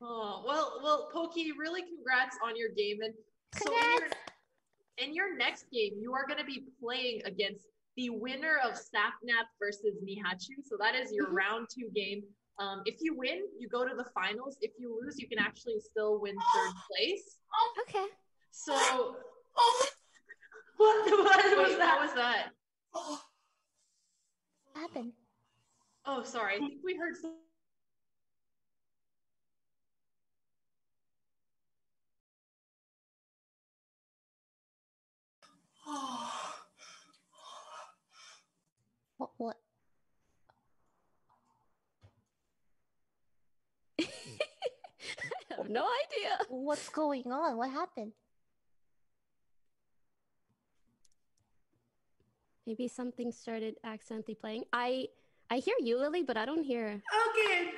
Oh, well, Pokey, really congrats on your game. And so Congrats! in your next game, you are going to be playing against the winner of Sapnap versus Nihachu. So that is your Hmm. round two game. If you win, you go to the finals. If you lose, you can actually still win third place. Okay. So what was that? What was that? What happened? Oh, sorry. I think we heard some. What? I have no idea. What's going on? What happened? Maybe something started accidentally playing. I hear you, Lily, but I don't hear. Okay,